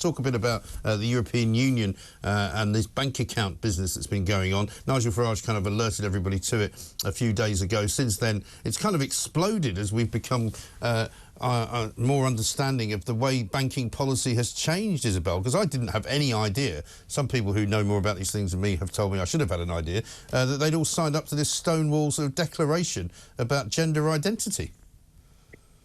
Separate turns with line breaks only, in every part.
talk a bit about the European Union and this bank account business that's been going on. Nigel Farage kind of alerted everybody to it a few days ago. Since then, it's kind of exploded as we've become more understanding of the way banking policy has changed, Isabel, because I didn't have any idea. Some people who know more about these things than me have told me I should have had an idea, that they'd all signed up to this Stonewall sort of declaration about gender identity.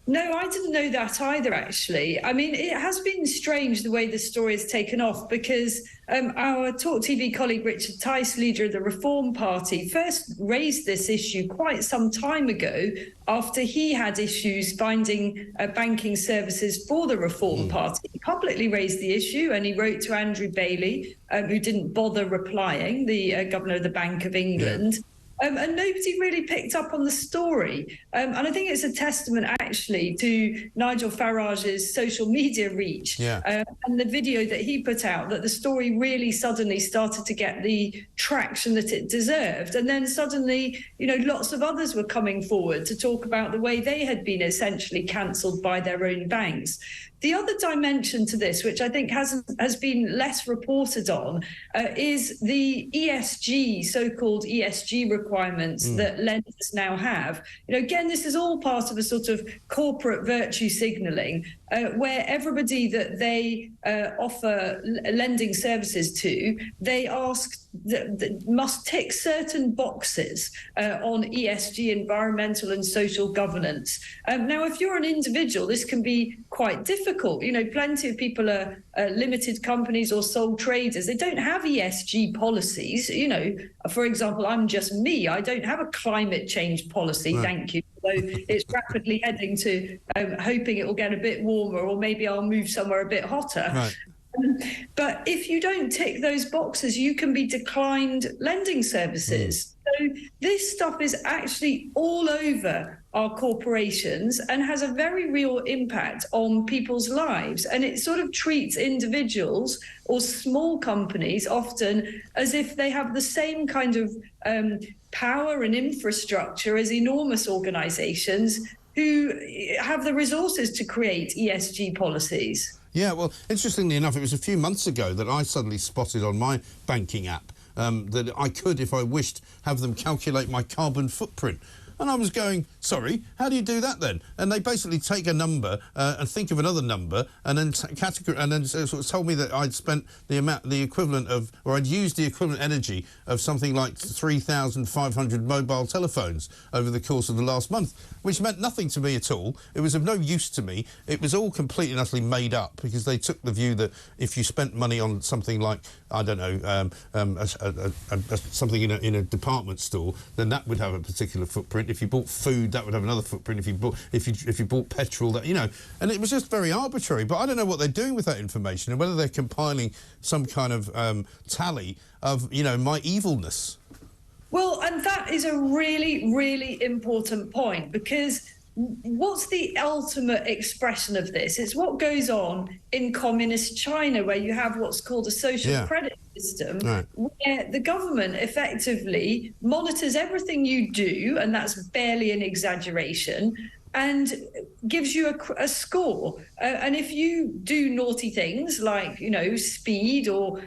No, I didn't know that either, actually. I mean, it has been strange the way the story has taken off because our TalkTV colleague Richard Tice, leader of the Reform Party, first raised this issue quite some time ago after he had issues finding banking services for the Reform Party. He publicly raised the issue and he wrote to Andrew Bailey, who didn't bother replying, the governor of the Bank of England. Yeah. And nobody really picked up on the story. And I think it's a testament, actually, to Nigel Farage's social media reach and the video that he put out, that the story really suddenly started to get the traction that it deserved. And then suddenly, you know, lots of others were coming forward to talk about the way they had been essentially cancelled by their own banks. The other dimension to this, which I think has been less reported on, is the ESG, so-called ESG requirements that lenders now have. You know, again, this is all part of a sort of corporate virtue signalling, where everybody that they offer lending services to, they ask that must tick certain boxes on ESG, environmental and social governance. Now, if you're an individual, this can be quite difficult. You know, plenty of people are limited companies or sole traders. They don't have ESG policies. You know, for example, I'm just me. I don't have a climate change policy, thank you. Although it's rapidly heading to hoping it will get a bit warmer, or maybe I'll move somewhere a bit hotter. Right. But if you don't tick those boxes, you can be declined lending services. So this stuff is actually all over our corporations and has a very real impact on people's lives. And it sort of treats individuals or small companies often as if they have the same kind of power and infrastructure as enormous organizations who have the resources to create ESG policies. Yeah, well, interestingly enough, it was a few months ago that I suddenly spotted on my banking app that I could, if I wished, have them calculate my carbon footprint. And I was going, sorry, how do you do that then? And they basically take a number and think of another number and then sort of told me that I'd spent the equivalent of, or I'd used the equivalent energy of something like 3,500 mobile telephones over the course of the last month, which meant nothing to me at all. It was of no use to me. It was all completely and utterly made up because they took the view that if you spent money on something like, I don't know, something in a department store, then that would have a particular footprint. If you bought food, that would have another footprint. If you bought petrol, that, you know, and it was just very arbitrary. But I don't know what they're doing with that information and whether they're compiling some kind of tally of, you know, my evilness. Well, and that is a really, really important point, because what's the ultimate expression of this? It's what goes on in communist China, where you have what's called a social credit system, where the government effectively monitors everything you do, and that's barely an exaggeration, and gives you a score. And if you do naughty things like, you know, speed or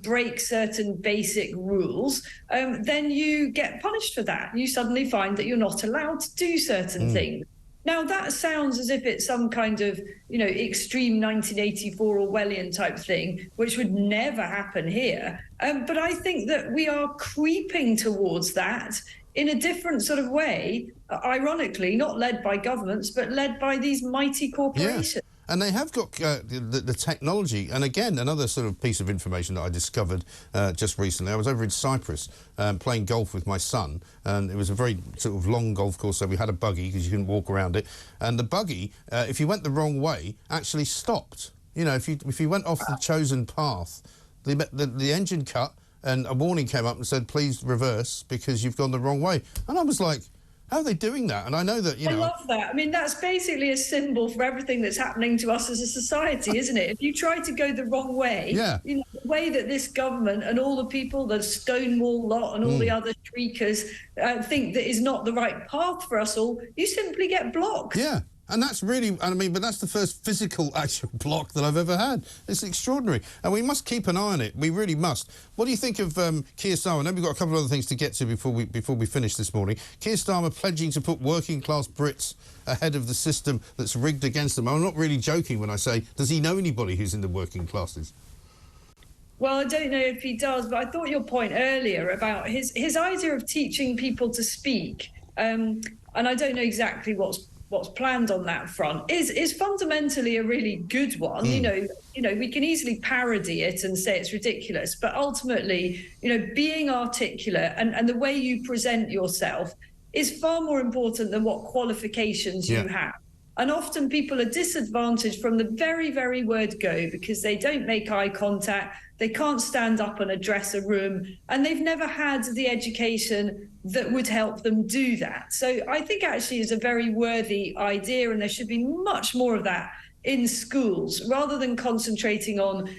break certain basic rules, then you get punished for that. You suddenly find that you're not allowed to do certain things. Now, that sounds as if it's some kind of, you know, extreme 1984 Orwellian type thing, which would never happen here. But I think that we are creeping towards that in a different sort of way, ironically, not led by governments, but led by these mighty corporations. Yeah. And they have got the technology. And again, another sort of piece of information that I discovered just recently. I was over in Cyprus playing golf with my son, and it was a very sort of long golf course, so we had a buggy because you couldn't walk around it. And the buggy, if you went the wrong way, actually stopped. You know, if you went off the chosen path, the engine cut and a warning came up and said, please reverse because you've gone the wrong way. And I was like, how are they doing that? And I know that, you know... I love that. I mean, that's basically a symbol for everything that's happening to us as a society, isn't it? If you try to go the wrong way, you know, the way that this government and all the people, the Stonewall lot and all the other shriekers think that is not the right path for us all, you simply get blocked. Yeah.
And that's really, I mean, but that's the first physical actual block that I've ever had. It's extraordinary. And we must keep an eye on it. We really must. What do you think of Keir Starmer? I know we've got a couple of other things to get to before we finish this morning. Keir Starmer pledging to put working-class Brits ahead of the system that's rigged against them. I'm not really joking when I say, does he know anybody who's in the working classes?
Well, I don't know if he does, but I thought your point earlier about his idea of teaching people to speak, and I don't know exactly what's planned on that front, is fundamentally a really good one. You know, we can easily parody it and say it's ridiculous, but ultimately, you know, being articulate and the way you present yourself is far more important than what qualifications you have. And often people are disadvantaged from the very, very word go because they don't make eye contact, they can't stand up and address a room, and they've never had the education that would help them do that. So I think actually it's a very worthy idea, and there should be much more of that in schools, rather than concentrating on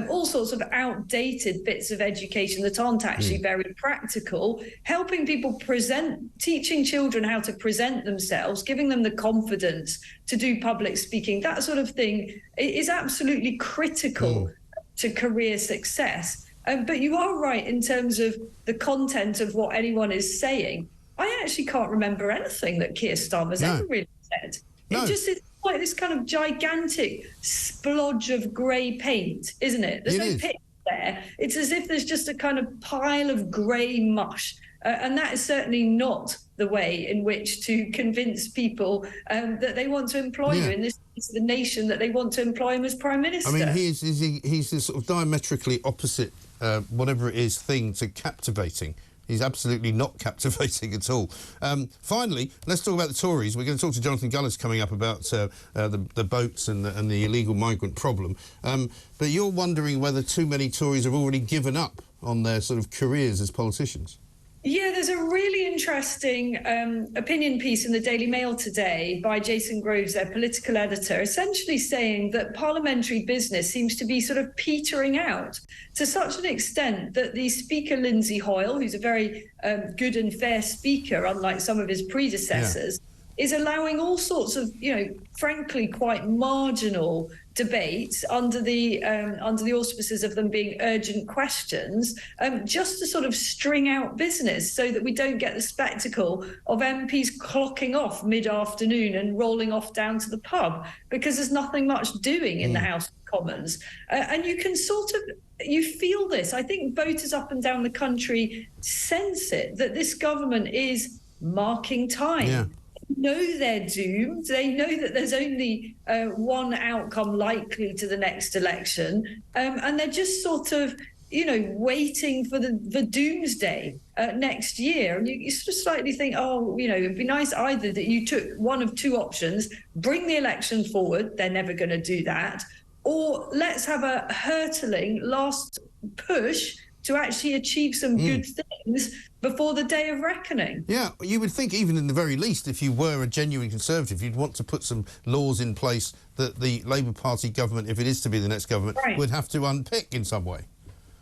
all sorts of outdated bits of education that aren't actually very practical. Helping people teaching children how to present themselves, giving them the confidence to do public speaking, that sort of thing is absolutely critical to career success. But you are right in terms of the content of what anyone is saying. I actually can't remember anything that Keir Starmer's ever really said. It just is like this kind of gigantic splodge of grey paint, isn't it? There's no picture there. It's as if there's just a kind of pile of grey mush. And that is certainly not the way in which to convince people that they want to employ you. In this case, the nation that they want to employ him as Prime Minister. I mean,
he's this sort of diametrically opposite, whatever it is, thing to captivating. He's absolutely not captivating at all. Finally, let's talk about the Tories. We're going to talk to Jonathan Gullis coming up about the boats and the illegal migrant problem. But you're wondering whether too many Tories have already given up on their sort of careers as politicians.
Yeah, there's a really interesting opinion piece in the Daily Mail today by Jason Groves, their political editor, essentially saying that parliamentary business seems to be sort of petering out to such an extent that the Speaker, Lindsay Hoyle, who's a very good and fair speaker, unlike some of his predecessors, is allowing all sorts of, you know, frankly, quite marginal debates under the auspices of them being urgent questions, just to sort of string out business so that we don't get the spectacle of MPs clocking off mid-afternoon and rolling off down to the pub because there's nothing much doing in the House of Commons. And you can you feel this. I think voters up and down the country sense it, that this government is marking time.
Yeah.
Know they're doomed. They know that there's only one outcome likely to the next election, and they're just sort of, you know, waiting for the doomsday next year. And you sort of slightly think, oh, you know, it'd be nice either that you took one of two options: bring the election forward. They're never going to do that, or let's have a hurtling last push to actually achieve some good things before the day of reckoning. Yeah,
you would think even in the very least, if you were a genuine Conservative, you'd want to put some laws in place that the Labour Party government, if it is to be the next government, would have to unpick in some way.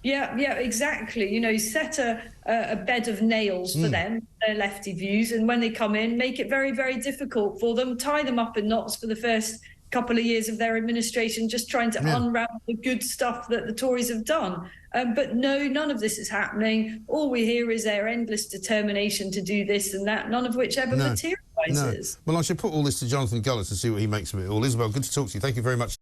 Yeah, exactly. You know, set a bed of nails for them, their lefty views, and when they come in, make it very, very difficult for them, tie them up in knots for the first couple of years of their administration, just trying to unravel the good stuff that the Tories have done. But no, none of this is happening. All we hear is their endless determination to do this and that, none of which ever materialises.
Well, I should put all this to Jonathan Gullis to see what he makes of it all. Isabel, good to talk to you. Thank you very much.